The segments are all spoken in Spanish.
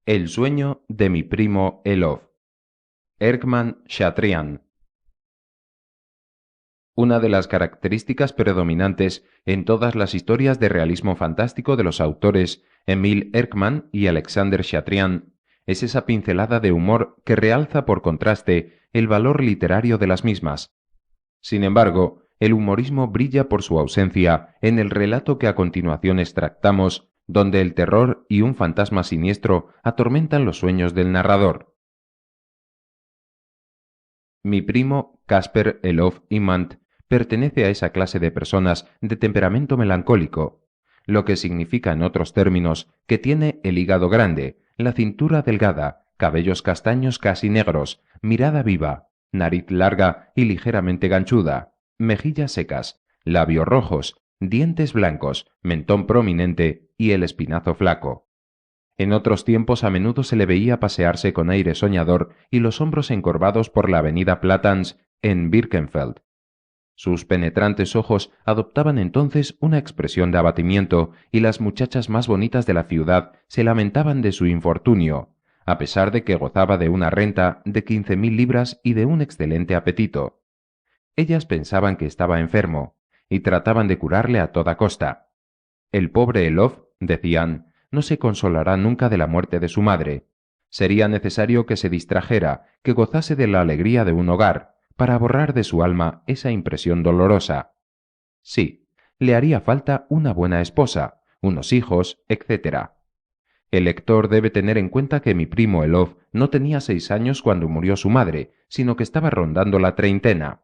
El sueño de mi primo Elof. Erckmann Chatrian. Una de las características predominantes en todas las historias de realismo fantástico de los autores Émile Erckmann y Alexander Chatrian es esa pincelada de humor que realza por contraste el valor literario de las mismas. Sin embargo, el humorismo brilla por su ausencia en el relato que a continuación extractamos, donde el terror y un fantasma siniestro atormentan los sueños del narrador. Mi primo Caspar Elof Imant pertenece a esa clase de personas de temperamento melancólico, lo que significa en otros términos que tiene el hígado grande, la cintura delgada, cabellos castaños casi negros, mirada viva, nariz larga y ligeramente ganchuda, mejillas secas, labios rojos, dientes blancos, mentón prominente y el espinazo flaco. En otros tiempos a menudo se le veía pasearse con aire soñador y los hombros encorvados por la avenida Platans en Birkenfeld. Sus penetrantes ojos adoptaban entonces una expresión de abatimiento y las muchachas más bonitas de la ciudad se lamentaban de su infortunio, a pesar de que gozaba de una renta de 15.000 libras y de un excelente apetito. Ellas pensaban que estaba enfermo y trataban de curarle a toda costa. El pobre Elof, decían, no se consolará nunca de la muerte de su madre. Sería necesario que se distrajera, que gozase de la alegría de un hogar, para borrar de su alma esa impresión dolorosa. Sí, le haría falta una buena esposa, unos hijos, etc. El lector debe tener en cuenta que mi primo Elof no tenía 6 años cuando murió su madre, sino que estaba rondando la treintena.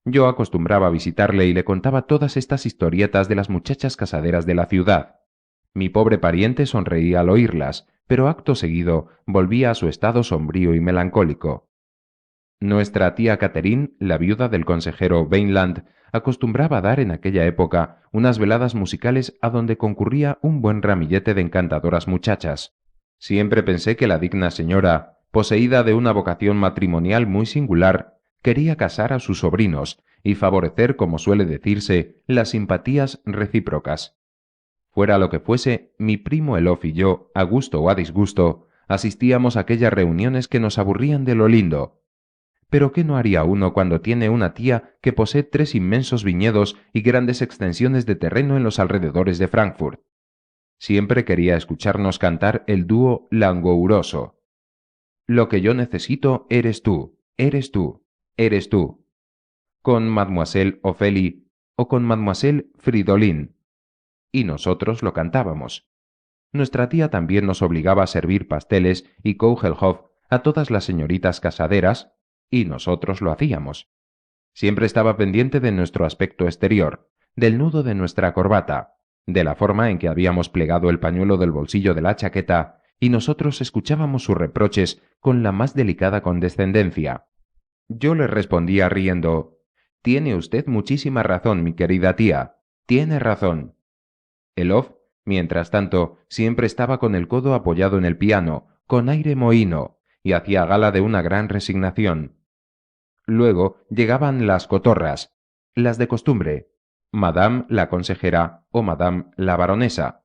Yo acostumbraba a visitarle y le contaba todas estas historietas de las muchachas casaderas de la ciudad. Mi pobre pariente sonreía al oírlas, pero acto seguido volvía a su estado sombrío y melancólico. Nuestra tía Catherine, la viuda del consejero Weinland, acostumbraba dar en aquella época unas veladas musicales a donde concurría un buen ramillete de encantadoras muchachas. Siempre pensé que la digna señora, poseída de una vocación matrimonial muy singular, quería casar a sus sobrinos y favorecer, como suele decirse, las simpatías recíprocas. Fuera lo que fuese, mi primo Elof y yo, a gusto o a disgusto, asistíamos a aquellas reuniones que nos aburrían de lo lindo. Pero ¿qué no haría uno cuando tiene una tía que posee 3 inmensos viñedos y grandes extensiones de terreno en los alrededores de Frankfurt? Siempre quería escucharnos cantar el dúo langouroso. Lo que yo necesito eres tú, eres tú, eres tú. Con Mademoiselle Ophélie o con Mademoiselle Fridolin. Y nosotros lo cantábamos. Nuestra tía también nos obligaba a servir pasteles y Kougelhof a todas las señoritas casaderas, y nosotros lo hacíamos. Siempre estaba pendiente de nuestro aspecto exterior, del nudo de nuestra corbata, de la forma en que habíamos plegado el pañuelo del bolsillo de la chaqueta, y nosotros escuchábamos sus reproches con la más delicada condescendencia. Yo le respondía riendo: «Tiene usted muchísima razón, mi querida tía, tiene razón». Elof, mientras tanto, siempre estaba con el codo apoyado en el piano, con aire mohíno, y hacía gala de una gran resignación. Luego llegaban las cotorras, las de costumbre, Madame la consejera o Madame la baronesa.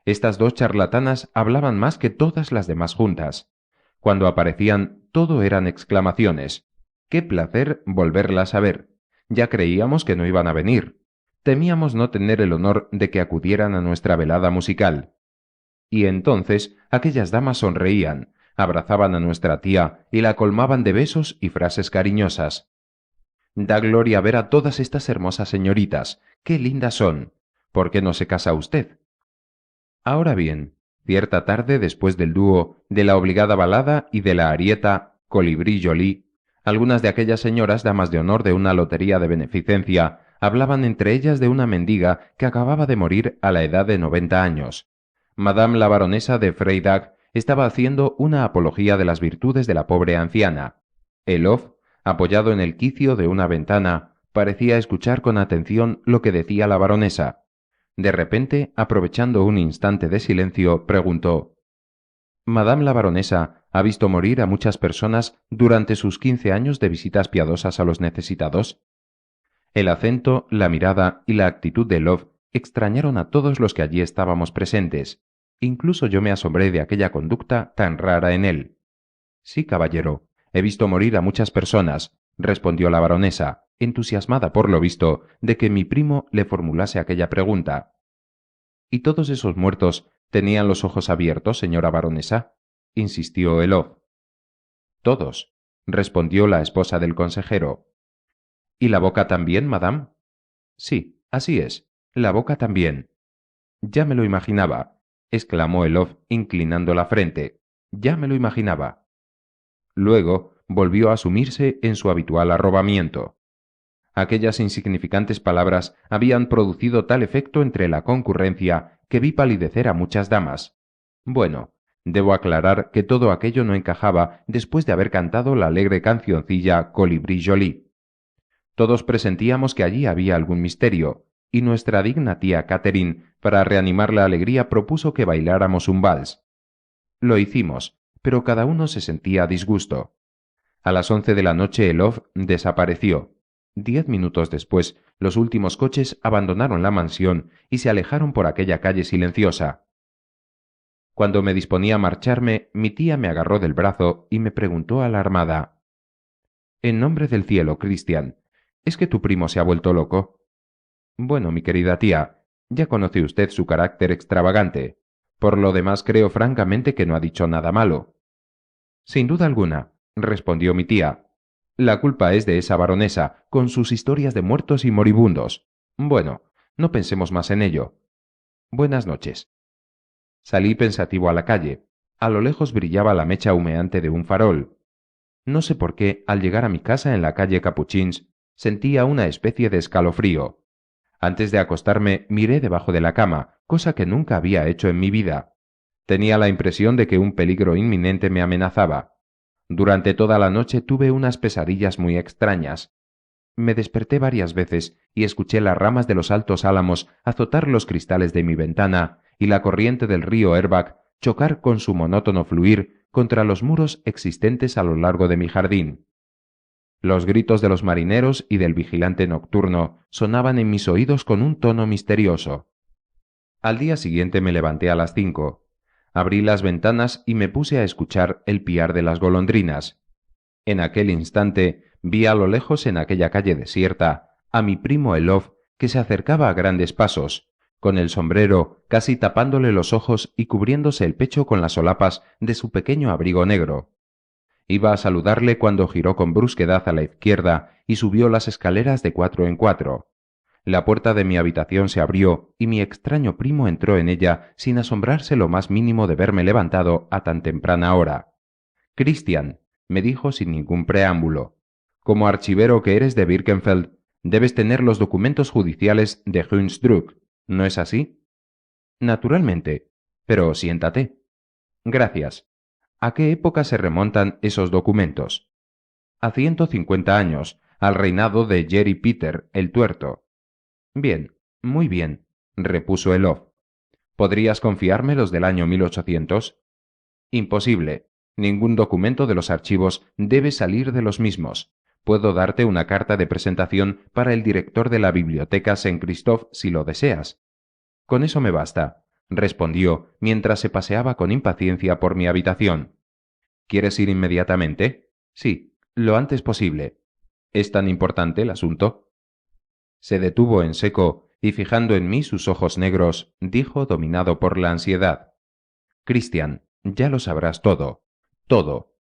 Estas 2 charlatanas hablaban más que todas las demás juntas. Cuando aparecían, todo eran exclamaciones. ¡Qué placer volverlas a ver! Ya creíamos que no iban a venir. Temíamos no tener el honor de que acudieran a nuestra velada musical. Y entonces aquellas damas sonreían, abrazaban a nuestra tía y la colmaban de besos y frases cariñosas. Da gloria ver a todas estas hermosas señoritas. ¡Qué lindas son! ¿Por qué no se casa usted? Ahora bien, cierta tarde después del dúo, de la obligada balada y de la arieta Colibrí Jolie, algunas de aquellas señoras damas de honor de una lotería de beneficencia hablaban entre ellas de una mendiga que acababa de morir a la edad de 90 años. Madame la baronesa de Freydag estaba haciendo una apología de las virtudes de la pobre anciana. Elof, apoyado en el quicio de una ventana, parecía escuchar con atención lo que decía la baronesa. De repente, aprovechando un instante de silencio, preguntó: «¿Madame la baronesa ha visto morir a muchas personas durante sus 15 años de visitas piadosas a los necesitados?» El acento, la mirada y la actitud de Elof extrañaron a todos los que allí estábamos presentes, Incluso yo me asombré de aquella conducta tan rara en él. Sí, caballero, he visto morir a muchas personas, respondió la baronesa, entusiasmada por lo visto de que mi primo le formulase aquella pregunta. ¿Y todos esos muertos tenían los ojos abiertos, señora baronesa? Insistió Elof. Todos, respondió la esposa del consejero. ¿Y la boca también, madame? Sí, así es, la boca también. Ya me lo imaginaba, exclamó Elof inclinando la frente. Ya me lo imaginaba. Luego volvió a sumirse en su habitual arrobamiento. Aquellas insignificantes palabras habían producido tal efecto entre la concurrencia que vi palidecer a muchas damas. Bueno, debo aclarar que todo aquello no encajaba después de haber cantado la alegre cancioncilla Colibrí Jolie. Todos presentíamos que allí había algún misterio, y nuestra digna tía Catherine, para reanimar la alegría, propuso que bailáramos un vals. Lo hicimos, pero cada uno se sentía a disgusto. A las 11 de la noche Elof desapareció. 10 minutos después, los últimos coches abandonaron la mansión y se alejaron por aquella calle silenciosa. Cuando me disponía a marcharme, mi tía me agarró del brazo y me preguntó alarmada: «En nombre del cielo, Christian, ¿es que tu primo se ha vuelto loco?» «Bueno, mi querida tía, ya conoce usted su carácter extravagante. Por lo demás, creo francamente que no ha dicho nada malo». «Sin duda alguna», respondió mi tía. «La culpa es de esa baronesa, con sus historias de muertos y moribundos. Bueno, no pensemos más en ello. Buenas noches». Salí pensativo a la calle. A lo lejos brillaba la mecha humeante de un farol. No sé por qué, al llegar a mi casa en la calle Capuchins, sentía una especie de escalofrío. Antes de acostarme, miré debajo de la cama, cosa que nunca había hecho en mi vida. Tenía la impresión de que un peligro inminente me amenazaba. Durante toda la noche tuve unas pesadillas muy extrañas. Me desperté varias veces y escuché las ramas de los altos álamos azotar los cristales de mi ventana y la corriente del río Erbach chocar con su monótono fluir contra los muros existentes a lo largo de mi jardín. Los gritos de los marineros y del vigilante nocturno sonaban en mis oídos con un tono misterioso. Al día siguiente me levanté a las 5. Abrí las ventanas y me puse a escuchar el piar de las golondrinas. En aquel instante vi a lo lejos, en aquella calle desierta, a mi primo Elof, que se acercaba a grandes pasos, con el sombrero casi tapándole los ojos y cubriéndose el pecho con las solapas de su pequeño abrigo negro. Iba a saludarle cuando giró con brusquedad a la izquierda y subió las escaleras de 4 en 4. La puerta de mi habitación se abrió y mi extraño primo entró en ella sin asombrarse lo más mínimo de verme levantado a tan temprana hora. «Christian», me dijo sin ningún preámbulo, «como archivero que eres de Birkenfeld, debes tener los documentos judiciales de Hunsdruck, ¿no es así?» «Naturalmente. Pero siéntate». «Gracias. ¿A qué época se remontan esos documentos?» «A 150 años, al reinado de Jerry Peter el Tuerto». «Bien, muy bien», repuso Elof. «¿Podrías confiarme los del año 1800? «Imposible. Ningún documento de los archivos debe salir de los mismos. Puedo darte una carta de presentación para el director de la biblioteca Saint-Christophe si lo deseas». «Con eso me basta», respondió mientras se paseaba con impaciencia por mi habitación. «¿Quieres ir inmediatamente?» «Sí, lo antes posible». «¿Es tan importante el asunto?» Se detuvo en seco y fijando en mí sus ojos negros, dijo dominado por la ansiedad: «Christian, ya lo sabrás todo, todo.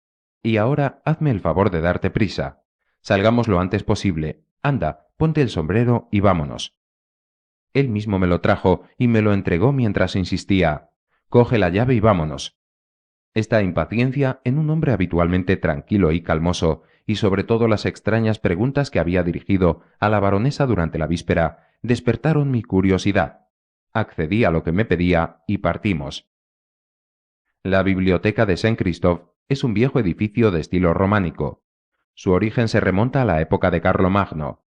Y ahora hazme el favor de darte prisa. Salgamos lo antes posible. Anda, ponte el sombrero y vámonos». Él mismo me lo trajo y me lo entregó mientras insistía: «Coge la llave y vámonos». Esta impaciencia en un hombre habitualmente tranquilo y calmoso, y sobre todo las extrañas preguntas que había dirigido a la baronesa durante la víspera, despertaron mi curiosidad. Accedí a lo que me pedía y partimos. La biblioteca de Saint-Christophe es un viejo edificio de estilo románico. Su origen se remonta a la época de Carlomagno.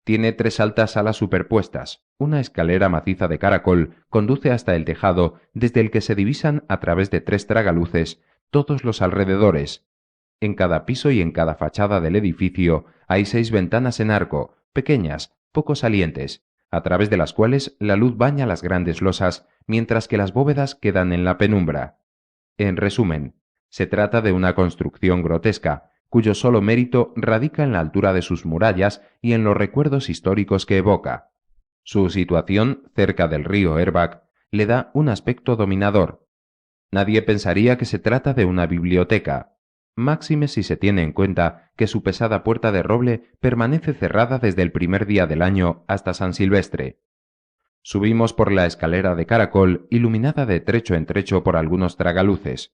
Tiene 3 altas salas superpuestas. Una escalera maciza de caracol conduce hasta el tejado, desde el que se divisan a través de 3 tragaluces todos los alrededores. En cada piso y en cada fachada del edificio hay 6 ventanas en arco, pequeñas, poco salientes, a través de las cuales la luz baña las grandes losas, mientras que las bóvedas quedan en la penumbra. En resumen, se trata de una construcción grotesca, cuyo solo mérito radica en la altura de sus murallas y en los recuerdos históricos que evoca. Su situación, cerca del río Erbach, le da un aspecto dominador. Nadie pensaría que se trata de una biblioteca, máxime si se tiene en cuenta que su pesada puerta de roble permanece cerrada desde el primer día del año hasta San Silvestre. Subimos por la escalera de caracol, iluminada de trecho en trecho por algunos tragaluces.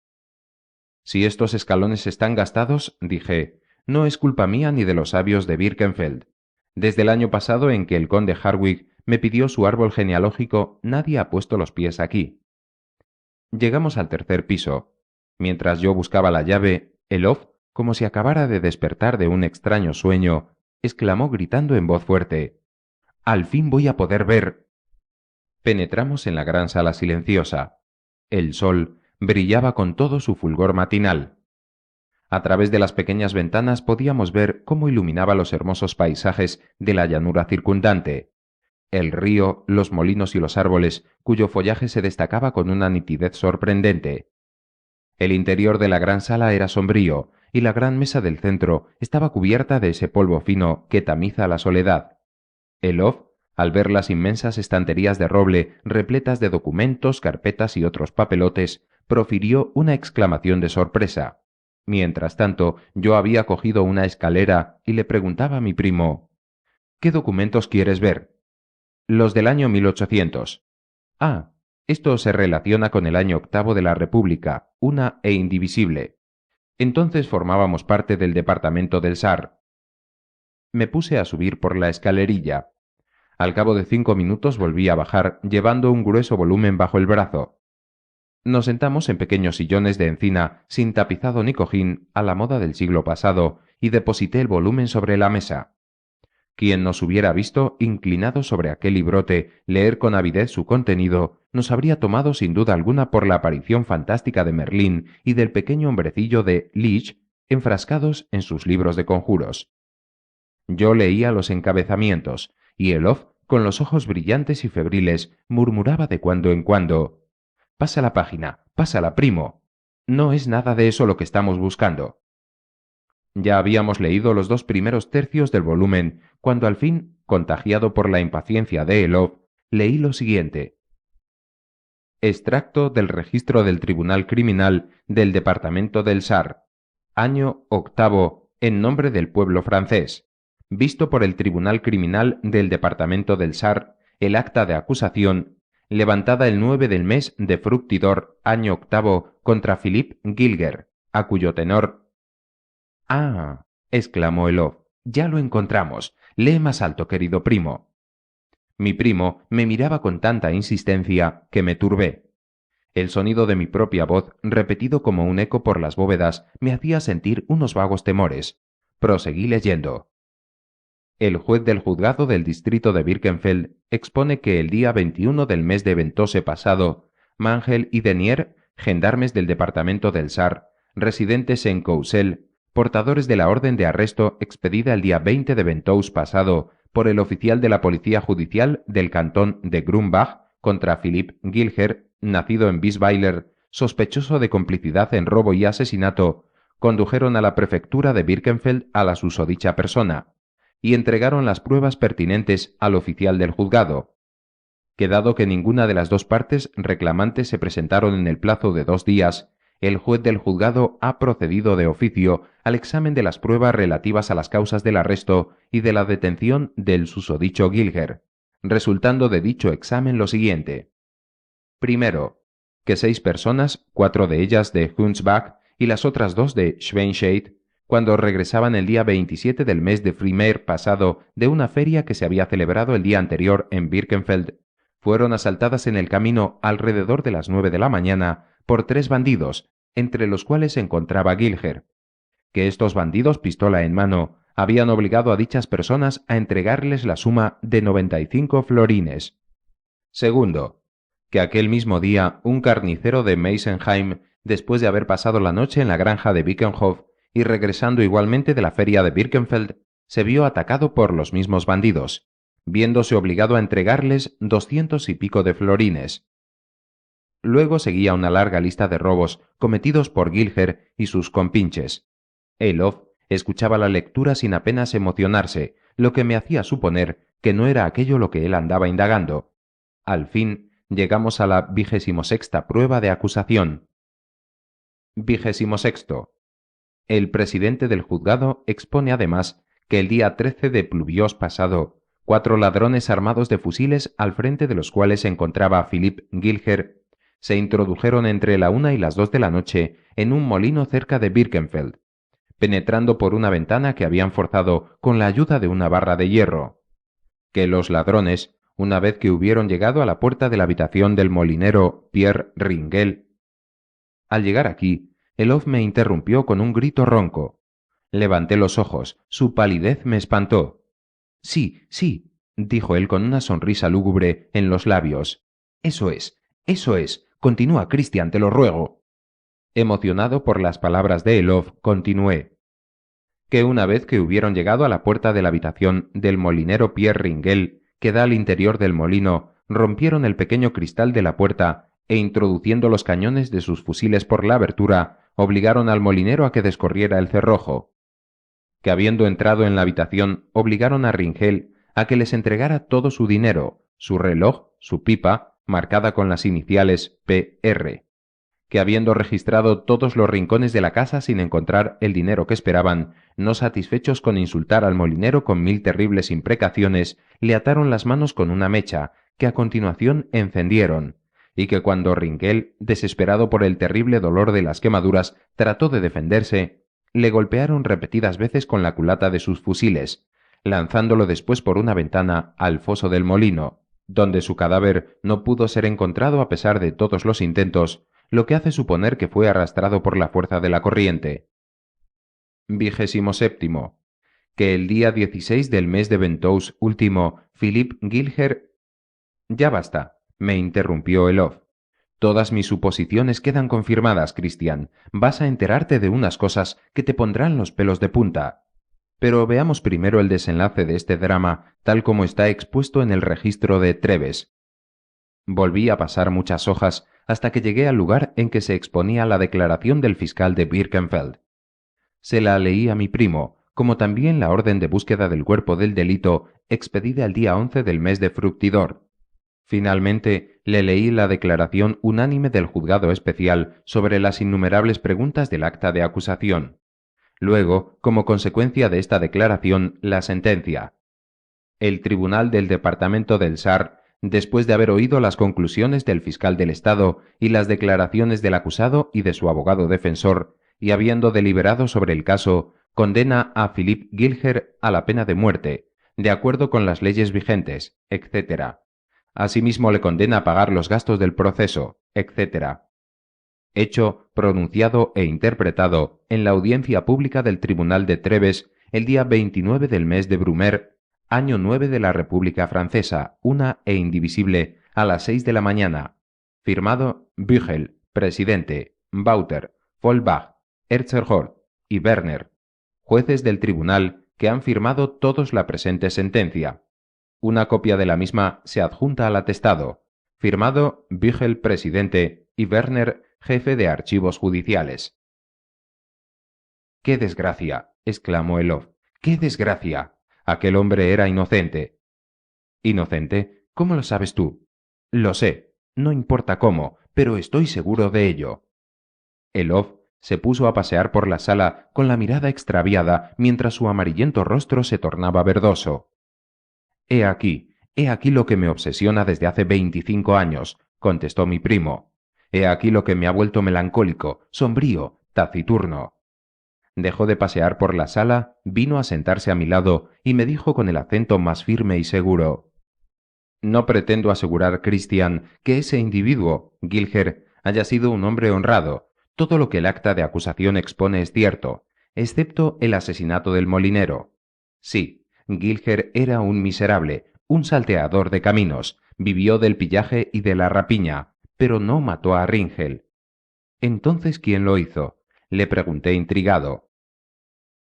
Si estos escalones están gastados, dije, no es culpa mía ni de los sabios de Birkenfeld. Desde el año pasado en que el conde Harwig me pidió su árbol genealógico, nadie ha puesto los pies aquí. Llegamos al tercer piso. Mientras yo buscaba la llave, Elof, como si acabara de despertar de un extraño sueño, exclamó gritando en voz fuerte, «¡Al fin voy a poder ver!». Penetramos en la gran sala silenciosa. El sol brillaba con todo su fulgor matinal. A través de las pequeñas ventanas podíamos ver cómo iluminaba los hermosos paisajes de la llanura circundante, el río, los molinos y los árboles, cuyo follaje se destacaba con una nitidez sorprendente. El interior de la gran sala era sombrío, y la gran mesa del centro estaba cubierta de ese polvo fino que tamiza la soledad. Elof, al ver las inmensas estanterías de roble repletas de documentos, carpetas y otros papelotes, profirió una exclamación de sorpresa. Mientras tanto, yo había cogido una escalera y le preguntaba a mi primo, «¿Qué documentos quieres ver?» «Los del año 1800. «Ah, esto se relaciona con el año octavo de la República, una e indivisible. Entonces formábamos parte del departamento del Sar». Me puse a subir por la escalerilla. Al cabo de 5 minutos volví a bajar, llevando un grueso volumen bajo el brazo. Nos sentamos en pequeños sillones de encina, sin tapizado ni cojín, a la moda del siglo pasado, y deposité el volumen sobre la mesa. Quien nos hubiera visto, inclinados sobre aquel librote, leer con avidez su contenido, nos habría tomado sin duda alguna por la aparición fantástica de Merlín y del pequeño hombrecillo de Lich, enfrascados en sus libros de conjuros. Yo leía los encabezamientos, y Elof, con los ojos brillantes y febriles, murmuraba de cuando en cuando, «Pasa la página, pásala, primo. No es nada de eso lo que estamos buscando». Ya habíamos leído los 2 primeros tercios del volumen, cuando al fin, contagiado por la impaciencia de Elof, leí lo siguiente. Extracto del registro del Tribunal Criminal del Departamento del Sar, año octavo, en nombre del pueblo francés. Visto por el Tribunal Criminal del Departamento del Sar, el acta de acusación, levantada el 9 del mes de Fructidor, año octavo, contra Philippe Gilger, a cuyo tenor... «Ah», exclamó Elof, «ya lo encontramos. Lee más alto, querido primo». Mi primo me miraba con tanta insistencia que me turbé. El sonido de mi propia voz, repetido como un eco por las bóvedas, me hacía sentir unos vagos temores. Proseguí leyendo. El juez del juzgado del distrito de Birkenfeld expone que el día 21 del mes de Ventose pasado, Mangel y Denier, gendarmes del departamento del Sar, residentes en Courcelles, portadores de la orden de arresto expedida el día 20 de Ventose pasado por el oficial de la Policía Judicial del cantón de Grumbach contra Philippe Gilger, nacido en Bisweiler, sospechoso de complicidad en robo y asesinato, condujeron a la prefectura de Birkenfeld a la susodicha persona y entregaron las pruebas pertinentes al oficial del juzgado. Quedado que ninguna de las 2 partes reclamantes se presentaron en el plazo de 2 días, el juez del juzgado ha procedido de oficio al examen de las pruebas relativas a las causas del arresto y de la detención del susodicho Gilger, resultando de dicho examen lo siguiente. Primero, que 6 personas, 4 de ellas de Hunsbach y las otras 2 de Schweinsteidt, cuando regresaban el día 27 del mes de Frimaire pasado de una feria que se había celebrado el día anterior en Birkenfeld, fueron asaltadas en el camino alrededor de las 9 de la mañana por 3 bandidos, entre los cuales se encontraba Gilger, que estos bandidos, pistola en mano, habían obligado a dichas personas a entregarles la suma de 95 florines. Segundo, que aquel mismo día un carnicero de Meisenheim, después de haber pasado la noche en la granja de Bickenhof y regresando igualmente de la feria de Birkenfeld, se vio atacado por los mismos bandidos, viéndose obligado a entregarles 200 y pico de florines. Luego seguía una larga lista de robos cometidos por Gilger y sus compinches. Elof escuchaba la lectura sin apenas emocionarse, lo que me hacía suponer que no era aquello lo que él andaba indagando. Al fin llegamos a la 26ª prueba de acusación. 26. El presidente del juzgado expone además que el día 13 de Pluviós pasado, 4 ladrones armados de fusiles, al frente de los cuales se encontraba Philippe Gilger, se introdujeron entre la 1 y las 2 de la noche en un molino cerca de Birkenfeld, penetrando por una ventana que habían forzado con la ayuda de una barra de hierro. Que los ladrones, una vez que hubieron llegado a la puerta de la habitación del molinero Pierre Ringel. Al llegar aquí, Elof me interrumpió con un grito ronco. Levanté los ojos, su palidez me espantó. Sí, sí, dijo él con una sonrisa lúgubre en los labios. Eso es. Continúa, Christian, te lo ruego. Emocionado por las palabras de Elof, continué. Que una vez que hubieron llegado a la puerta de la habitación del molinero Pierre Ringel, que da al interior del molino, rompieron el pequeño cristal de la puerta e introduciendo los cañones de sus fusiles por la abertura, obligaron al molinero a que descorriera el cerrojo. Que habiendo entrado en la habitación, obligaron a Ringel a que les entregara todo su dinero, su reloj, su pipa, marcada con las iniciales PR. Que habiendo registrado todos los rincones de la casa sin encontrar el dinero que esperaban, no satisfechos con insultar al molinero con 1000 terribles imprecaciones, le ataron las manos con una mecha, que a continuación encendieron, y que cuando Ringel, desesperado por el terrible dolor de las quemaduras, trató de defenderse, le golpearon repetidas veces con la culata de sus fusiles, lanzándolo después por una ventana al foso del molino, donde su cadáver no pudo ser encontrado a pesar de todos los intentos, lo que hace suponer que fue arrastrado por la fuerza de la corriente. 27. Que el día 16 del mes de Ventous último, Philippe Gilger... Ya basta, me interrumpió Elof. Todas mis suposiciones quedan confirmadas, Christian. Vas a enterarte de unas cosas que te pondrán los pelos de punta. Pero veamos primero el desenlace de este drama, tal como está expuesto en el registro de Treves. Volví a pasar muchas hojas hasta que llegué al lugar en que se exponía la declaración del fiscal de Birkenfeld. Se la leí a mi primo, como también la orden de búsqueda del cuerpo del delito expedida el día 11 del mes de Fructidor. Finalmente, le leí la declaración unánime del juzgado especial sobre las innumerables preguntas del acta de acusación. Luego, como consecuencia de esta declaración, la sentencia. El tribunal del departamento del Sar, después de haber oído las conclusiones del fiscal del Estado y las declaraciones del acusado y de su abogado defensor, y habiendo deliberado sobre el caso, condena a Philippe Gilger a la pena de muerte, de acuerdo con las leyes vigentes, etc. Asimismo le condena a pagar los gastos del proceso, etc. Hecho, pronunciado e interpretado en la audiencia pública del Tribunal de Treves el día 29 del mes de Brumaire, año 9 de la República Francesa, una e indivisible, a las 6 de la mañana. Firmado Büchel, presidente, Bauter, Vollbach, Erzerhort y Werner, jueces del tribunal que han firmado todos la presente sentencia. Una copia de la misma se adjunta al atestado. Firmado Büchel, presidente, y Werner, jefe de archivos judiciales. ¡Qué desgracia!, exclamó Elof. ¡Qué desgracia! Aquel hombre era inocente. ¿Inocente? ¿Cómo lo sabes tú? Lo sé. No importa cómo, pero estoy seguro de ello. Elof se puso a pasear por la sala con la mirada extraviada mientras su amarillento rostro se tornaba verdoso. He aquí lo que me obsesiona desde hace 25 años, contestó mi primo. He aquí lo que me ha vuelto melancólico, sombrío, taciturno. Dejó de pasear por la sala, vino a sentarse a mi lado y me dijo con el acento más firme y seguro: No pretendo asegurar, Christian, que ese individuo, Gilger, haya sido un hombre honrado. Todo lo que el acta de acusación expone es cierto, excepto el asesinato del molinero. Sí, Gilger era un miserable, un salteador de caminos, vivió del pillaje y de la rapiña, pero no mató a Ringel. ¿Entonces quién lo hizo?, le pregunté intrigado.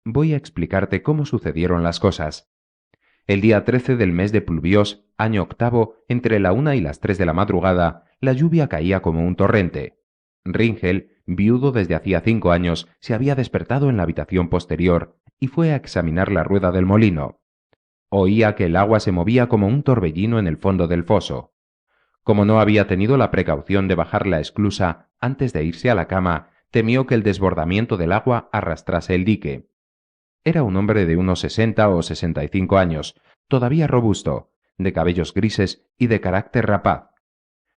Voy a explicarte cómo sucedieron las cosas. El día 13 del mes de Pluviós, año octavo, entre la 1 y las 3 de la madrugada, la lluvia caía como un torrente. Ringel, viudo desde hacía 5 años, se había despertado en la habitación posterior y fue a examinar la rueda del molino. Oía que el agua se movía como un torbellino en el fondo del foso. Como no había tenido la precaución de bajar la esclusa antes de irse a la cama, temió que el desbordamiento del agua arrastrase el dique. Era un hombre de unos 60 o 65 años, todavía robusto, de cabellos grises y de carácter rapaz.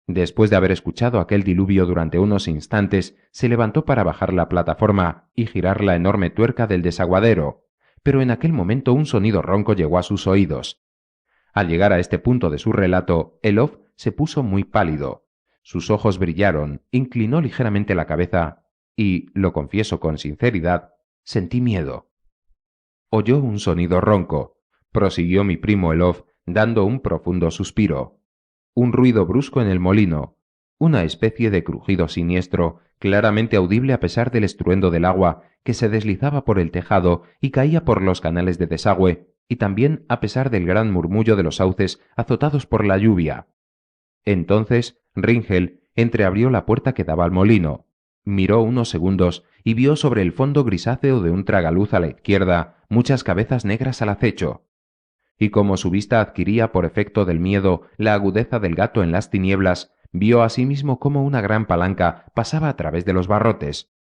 Después de haber escuchado aquel diluvio durante unos instantes, se levantó para bajar la plataforma y girar la enorme tuerca del desaguadero, pero en aquel momento un sonido ronco llegó a sus oídos. Al llegar a este punto de su relato, Elof se puso muy pálido. Sus ojos brillaron, inclinó ligeramente la cabeza y, lo confieso con sinceridad, sentí miedo. Oyó un sonido ronco, prosiguió mi primo Elof, dando un profundo suspiro. Un ruido brusco en el molino, una especie de crujido siniestro, claramente audible a pesar del estruendo del agua que se deslizaba por el tejado y caía por los canales de desagüe, y también a pesar del gran murmullo de los sauces azotados por la lluvia. Entonces Ringel entreabrió la puerta que daba al molino, miró unos segundos y vio sobre el fondo grisáceo de un tragaluz a la izquierda muchas cabezas negras al acecho. Y como su vista adquiría por efecto del miedo la agudeza del gato en las tinieblas, vio asimismo cómo una gran palanca pasaba a través de los barrotes.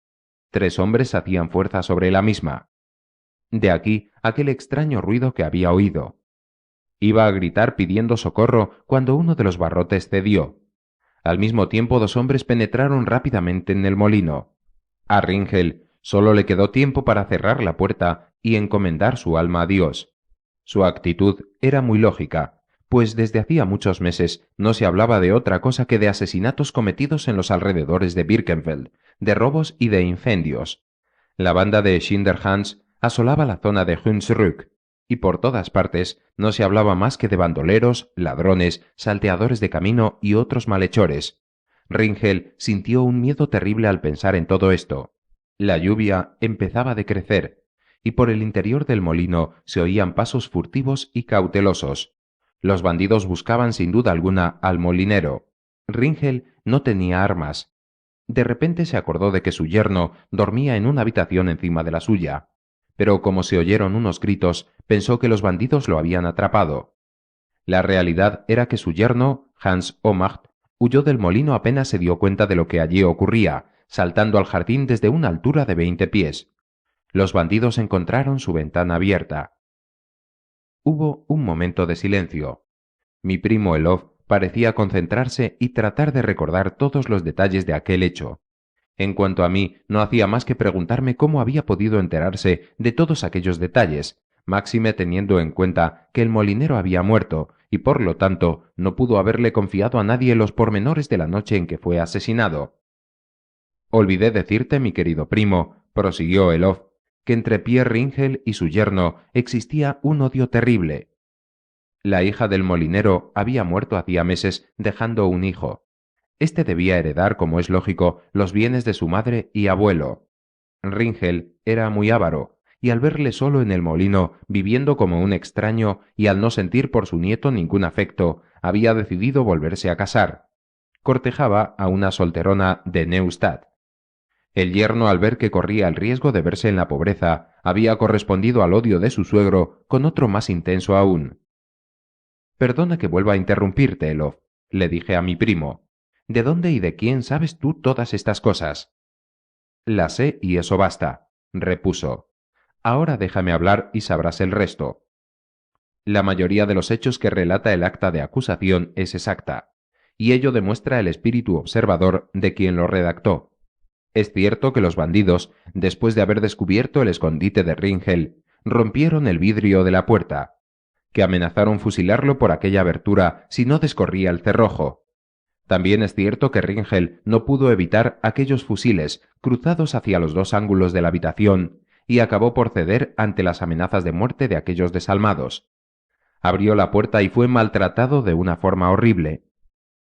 3 hombres hacían fuerza sobre la misma. De aquí aquel extraño ruido que había oído. Iba a gritar pidiendo socorro cuando uno de los barrotes cedió. Al mismo tiempo 2 hombres penetraron rápidamente en el molino. A Ringel solo le quedó tiempo para cerrar la puerta y encomendar su alma a Dios. Su actitud era muy lógica, pues desde hacía muchos meses no se hablaba de otra cosa que de asesinatos cometidos en los alrededores de Birkenfeld, de robos y de incendios. La banda de Schinderhannes asolaba la zona de Hunsrück, y por todas partes no se hablaba más que de bandoleros, ladrones, salteadores de camino y otros malhechores. Ringel sintió un miedo terrible al pensar en todo esto. La lluvia empezaba a decrecer, y por el interior del molino se oían pasos furtivos y cautelosos. Los bandidos buscaban sin duda alguna al molinero. Ringel no tenía armas. De repente se acordó de que su yerno dormía en una habitación encima de la suya, pero como se oyeron unos gritos, pensó que los bandidos lo habían atrapado. La realidad era que su yerno, Hans Omacht, huyó del molino apenas se dio cuenta de lo que allí ocurría, saltando al jardín desde una altura de 20 pies. Los bandidos encontraron su ventana abierta. Hubo un momento de silencio. Mi primo Elof parecía concentrarse y tratar de recordar todos los detalles de aquel hecho. En cuanto a mí, no hacía más que preguntarme cómo había podido enterarse de todos aquellos detalles, máxime teniendo en cuenta que el molinero había muerto y por lo tanto no pudo haberle confiado a nadie los pormenores de la noche en que fue asesinado. Olvidé decirte, mi querido primo, prosiguió Elof, que entre Pierre Ringel y su yerno existía un odio terrible. La hija del molinero había muerto hacía meses dejando un hijo. Este debía heredar, como es lógico, los bienes de su madre y abuelo. Ringel era muy avaro, y al verle solo en el molino, viviendo como un extraño y al no sentir por su nieto ningún afecto, había decidido volverse a casar. Cortejaba a una solterona de Neustadt. El yerno, al ver que corría el riesgo de verse en la pobreza, había correspondido al odio de su suegro con otro más intenso aún. Perdona que vuelva a interrumpirte, Elof, le dije a mi primo. ¿De dónde y de quién sabes tú todas estas cosas? Las sé y eso basta, repuso. Ahora déjame hablar y sabrás el resto. La mayoría de los hechos que relata el acta de acusación es exacta, y ello demuestra el espíritu observador de quien lo redactó. Es cierto que los bandidos, después de haber descubierto el escondite de Ringel, rompieron el vidrio de la puerta, que amenazaron fusilarlo por aquella abertura si no descorría el cerrojo. También es cierto que Ringel no pudo evitar aquellos fusiles cruzados hacia los 2 ángulos de la habitación y acabó por ceder ante las amenazas de muerte de aquellos desalmados. Abrió la puerta y fue maltratado de una forma horrible.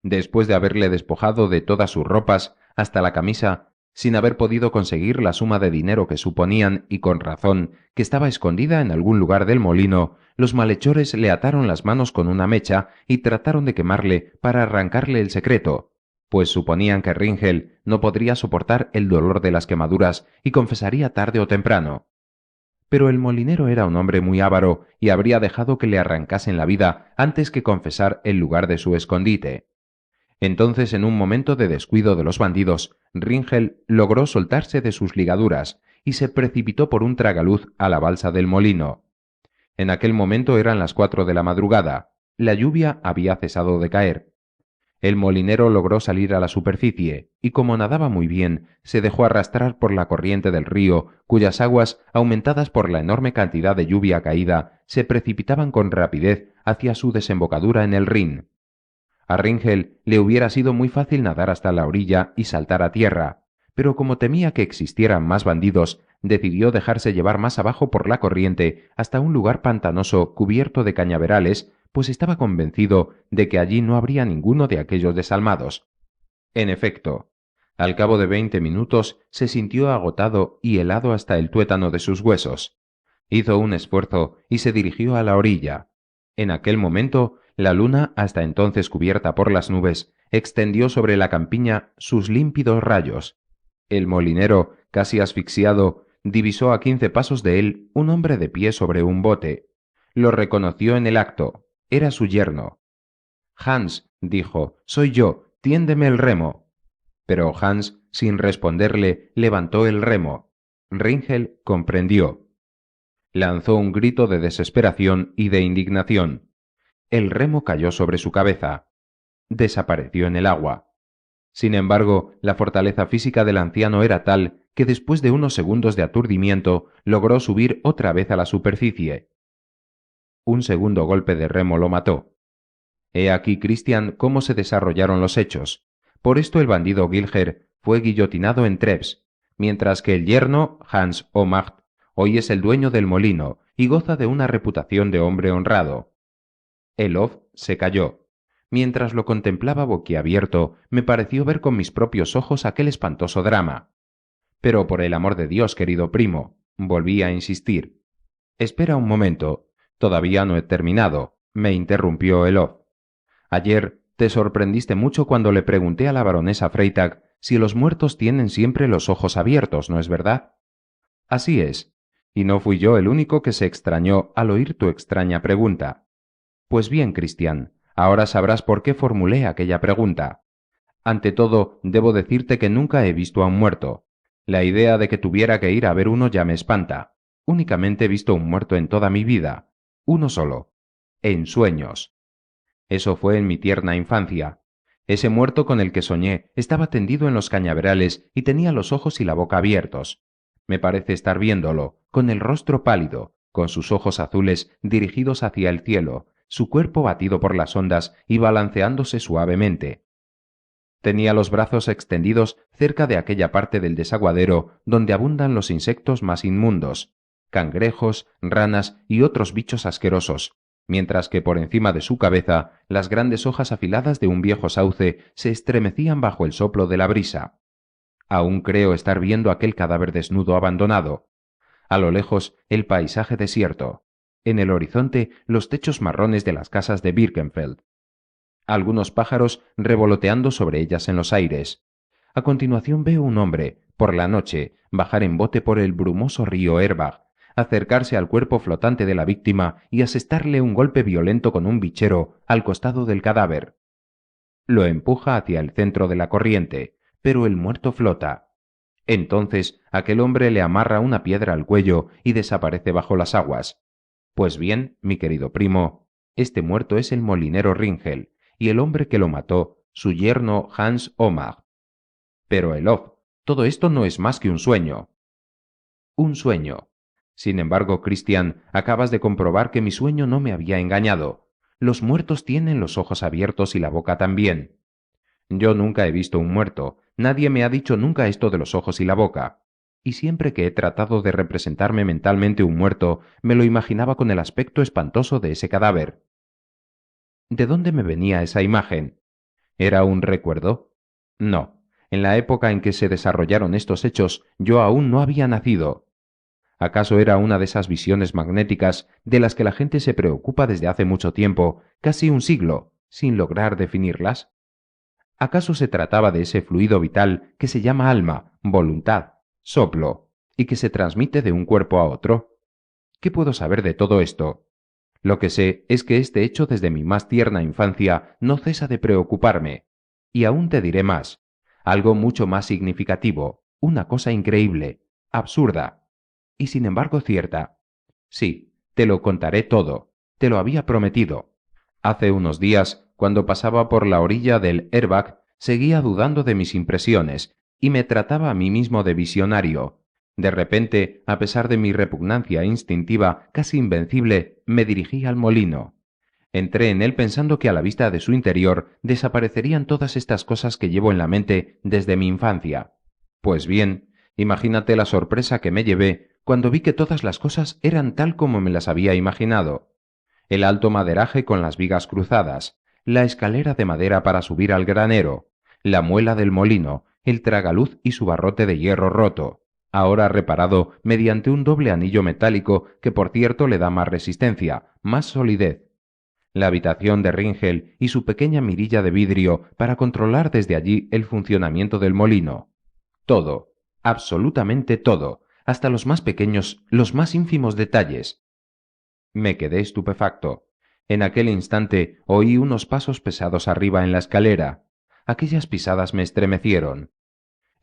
Después de haberle despojado de todas sus ropas, hasta la camisa, sin haber podido conseguir la suma de dinero que suponían, y con razón, que estaba escondida en algún lugar del molino, los malhechores le ataron las manos con una mecha y trataron de quemarle para arrancarle el secreto, pues suponían que Ringel no podría soportar el dolor de las quemaduras y confesaría tarde o temprano. Pero el molinero era un hombre muy avaro y habría dejado que le arrancasen la vida antes que confesar el lugar de su escondite. Entonces, en un momento de descuido de los bandidos, Ringel logró soltarse de sus ligaduras y se precipitó por un tragaluz a la balsa del molino. En aquel momento eran las 4 de la madrugada. La lluvia había cesado de caer. El molinero logró salir a la superficie, y como nadaba muy bien, se dejó arrastrar por la corriente del río, cuyas aguas, aumentadas por la enorme cantidad de lluvia caída, se precipitaban con rapidez hacia su desembocadura en el Rin. A Ringel le hubiera sido muy fácil nadar hasta la orilla y saltar a tierra, pero como temía que existieran más bandidos, decidió dejarse llevar más abajo por la corriente hasta un lugar pantanoso cubierto de cañaverales, pues estaba convencido de que allí no habría ninguno de aquellos desalmados. En efecto, al cabo de 20 minutos se sintió agotado y helado hasta el tuétano de sus huesos. Hizo un esfuerzo y se dirigió a la orilla. En aquel momento, la luna, hasta entonces cubierta por las nubes, extendió sobre la campiña sus límpidos rayos. El molinero, casi asfixiado, divisó a 15 pasos de él un hombre de pie sobre un bote. Lo reconoció en el acto. Era su yerno. Hans, dijo, soy yo, tiéndeme el remo. Pero Hans, sin responderle, levantó el remo. Ringel comprendió. Lanzó un grito de desesperación y de indignación. El remo cayó sobre su cabeza. Desapareció en el agua. Sin embargo, la fortaleza física del anciano era tal que después de unos segundos de aturdimiento logró subir otra vez a la superficie. Un segundo golpe de remo lo mató. He aquí, Christian, cómo se desarrollaron los hechos. Por esto el bandido Gilger fue guillotinado en Treves, mientras que el yerno, Hans Omacht, hoy es el dueño del molino y goza de una reputación de hombre honrado. Elof se calló. Mientras lo contemplaba boquiabierto, me pareció ver con mis propios ojos aquel espantoso drama. Pero por el amor de Dios, querido primo, volví a insistir. Espera un momento. Todavía no he terminado, me interrumpió Elof. Ayer te sorprendiste mucho cuando le pregunté a la baronesa Freytag si los muertos tienen siempre los ojos abiertos, ¿no es verdad? Así es, y no fui yo el único que se extrañó al oír tu extraña pregunta. Pues bien, Cristian, ahora sabrás por qué formulé aquella pregunta. Ante todo, debo decirte que nunca he visto a un muerto. La idea de que tuviera que ir a ver uno ya me espanta. Únicamente he visto un muerto en toda mi vida. Uno solo. En sueños. Eso fue en mi tierna infancia. Ese muerto con el que soñé estaba tendido en los cañaverales y tenía los ojos y la boca abiertos. Me parece estar viéndolo, con el rostro pálido, con sus ojos azules dirigidos hacia el cielo, su cuerpo batido por las ondas y balanceándose suavemente. Tenía los brazos extendidos cerca de aquella parte del desaguadero donde abundan los insectos más inmundos, cangrejos, ranas y otros bichos asquerosos, mientras que por encima de su cabeza las grandes hojas afiladas de un viejo sauce se estremecían bajo el soplo de la brisa. Aún creo estar viendo aquel cadáver desnudo abandonado. A lo lejos el paisaje desierto. En el horizonte los techos marrones de las casas de Birkenfeld. Algunos pájaros revoloteando sobre ellas en los aires. A continuación veo un hombre, por la noche, bajar en bote por el brumoso río Erbach, acercarse al cuerpo flotante de la víctima y asestarle un golpe violento con un bichero al costado del cadáver. Lo empuja hacia el centro de la corriente, pero el muerto flota. Entonces aquel hombre le amarra una piedra al cuello y desaparece bajo las aguas. Pues bien, mi querido primo, este muerto es el molinero Ringel, y el hombre que lo mató, su yerno Hans Omar. Pero Elof, todo esto no es más que un sueño. Un sueño. Sin embargo, Christian, acabas de comprobar que mi sueño no me había engañado. Los muertos tienen los ojos abiertos y la boca también. Yo nunca he visto un muerto, nadie me ha dicho nunca esto de los ojos y la boca. Y siempre que he tratado de representarme mentalmente un muerto, me lo imaginaba con el aspecto espantoso de ese cadáver. ¿De dónde me venía esa imagen? ¿Era un recuerdo? No, En la época en que se desarrollaron estos hechos, yo aún no había nacido. ¿Acaso era una de esas visiones magnéticas de las que la gente se preocupa desde hace mucho tiempo, casi un siglo, sin lograr definirlas? ¿Acaso se trataba de ese fluido vital que se llama alma, voluntad, soplo, y que se transmite de un cuerpo a otro? ¿Qué puedo saber de todo esto? Lo que sé es que este hecho desde mi más tierna infancia no cesa de preocuparme. Y aún te diré más, algo mucho más significativo, una cosa increíble, absurda, y sin embargo cierta. Sí, te lo contaré todo, te lo había prometido. Hace unos días, cuando pasaba por la orilla del Erbach, seguía dudando de mis impresiones, y me trataba a mí mismo de visionario. De repente, a pesar de mi repugnancia instintiva casi invencible, me dirigí al molino. Entré en él pensando que a la vista de su interior desaparecerían todas estas cosas que llevo en la mente desde mi infancia. Pues bien, imagínate la sorpresa que me llevé cuando vi que todas las cosas eran tal como me las había imaginado. El alto maderaje con las vigas cruzadas, la escalera de madera para subir al granero, la muela del molino, el tragaluz y su barrote de hierro roto, ahora reparado mediante un doble anillo metálico que por cierto le da más resistencia, más solidez. La habitación de Ringel y su pequeña mirilla de vidrio para controlar desde allí el funcionamiento del molino. Todo, absolutamente todo, hasta los más pequeños, los más ínfimos detalles. Me quedé estupefacto. En aquel instante oí unos pasos pesados arriba en la escalera. Aquellas pisadas me estremecieron.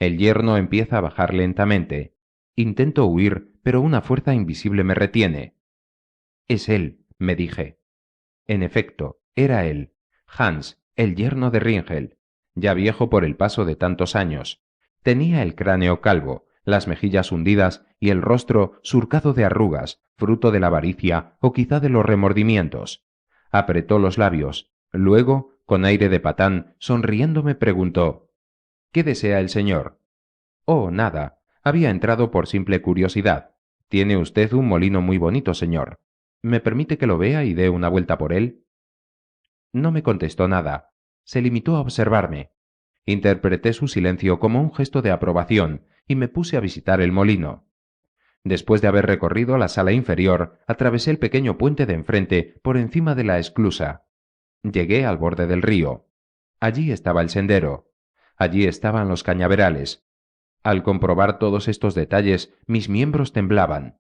El yerno empieza a bajar lentamente. Intento huir, pero una fuerza invisible me retiene. Es él, me dije. En efecto, era él, Hans, el yerno de Ringel, ya viejo por el paso de tantos años. Tenía el cráneo calvo, las mejillas hundidas y el rostro surcado de arrugas, fruto de la avaricia o quizá de los remordimientos. Apretó los labios. Luego, con aire de patán, sonriendo me preguntó: ¿Qué desea el señor? Oh, nada. Había entrado por simple curiosidad. Tiene usted un molino muy bonito, señor. ¿Me permite que lo vea y dé una vuelta por él? No me contestó nada. Se limitó a observarme. Interpreté su silencio como un gesto de aprobación y me puse a visitar el molino. Después de haber recorrido la sala inferior, atravesé el pequeño puente de enfrente por encima de la esclusa. Llegué al borde del río. Allí estaba el sendero. Allí estaban los cañaverales. Al comprobar todos estos detalles, mis miembros temblaban.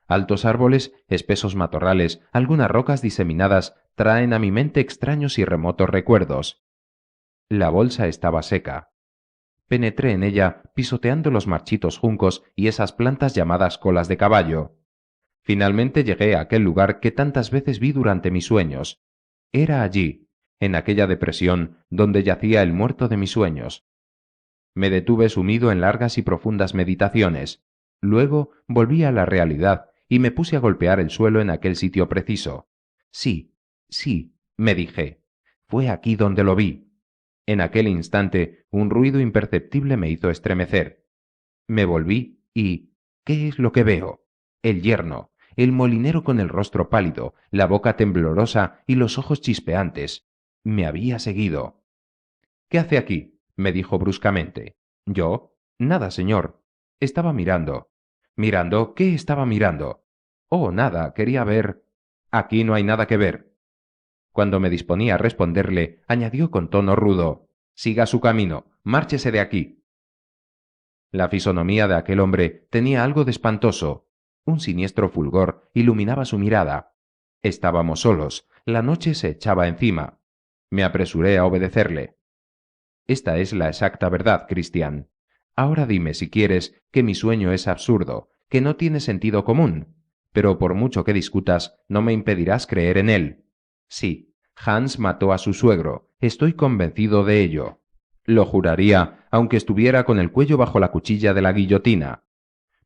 Altos árboles, espesos matorrales, algunas rocas diseminadas traen a mi mente extraños y remotos recuerdos. La bolsa estaba seca. Penetré en ella, pisoteando los marchitos juncos y esas plantas llamadas colas de caballo. Finalmente llegué a aquel lugar que tantas veces vi durante mis sueños. Era allí, en aquella depresión, donde yacía el muerto de mis sueños. Me detuve sumido en largas y profundas meditaciones. Luego volví a la realidad y me puse a golpear el suelo en aquel sitio preciso. Sí, sí, me dije. Fue aquí donde lo vi. En aquel instante un ruido imperceptible me hizo estremecer. Me volví y... ¿qué es lo que veo? El yerno, el molinero con el rostro pálido, la boca temblorosa y los ojos chispeantes. Me había seguido. ¿Qué hace aquí? Me dijo bruscamente. ¿Yo? Nada, señor. Estaba mirando. ¿Mirando? ¿Qué estaba mirando? Oh, nada, quería ver. Aquí no hay nada que ver. Cuando me disponía a responderle, añadió con tono rudo: Siga su camino, márchese de aquí. La fisonomía de aquel hombre tenía algo de espantoso. Un siniestro fulgor iluminaba su mirada. Estábamos solos, la noche se echaba encima. Me apresuré a obedecerle. Esta es la exacta verdad, Cristian. Ahora dime, si quieres, que mi sueño es absurdo, que no tiene sentido común, pero por mucho que discutas, no me impedirás creer en él. Sí, Hans mató a su suegro, estoy convencido de ello. Lo juraría, aunque estuviera con el cuello bajo la cuchilla de la guillotina.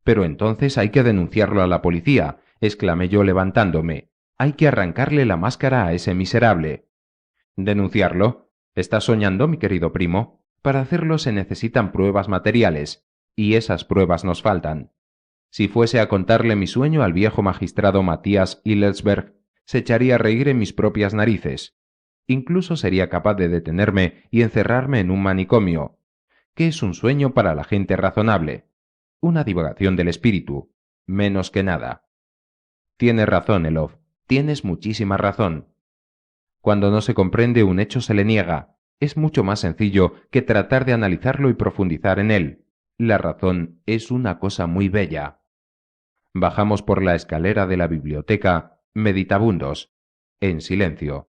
Pero entonces hay que denunciarlo a la policía, exclamé yo levantándome. Hay que arrancarle la máscara a ese miserable. ¿Denunciarlo? ¿Estás soñando, mi querido primo? Para hacerlo se necesitan pruebas materiales, y esas pruebas nos faltan. Si fuese a contarle mi sueño al viejo magistrado Matías Hillelsberg, se echaría a reír en mis propias narices. Incluso sería capaz de detenerme y encerrarme en un manicomio. que es un sueño para la gente razonable, una divagación del espíritu, menos que nada. Tienes razón, Elof, tienes muchísima razón. Cuando no se comprende un hecho se le niega. Es mucho más sencillo que tratar de analizarlo y profundizar en él. La razón es una cosa muy bella. Bajamos por la escalera de la biblioteca, meditabundos, en silencio.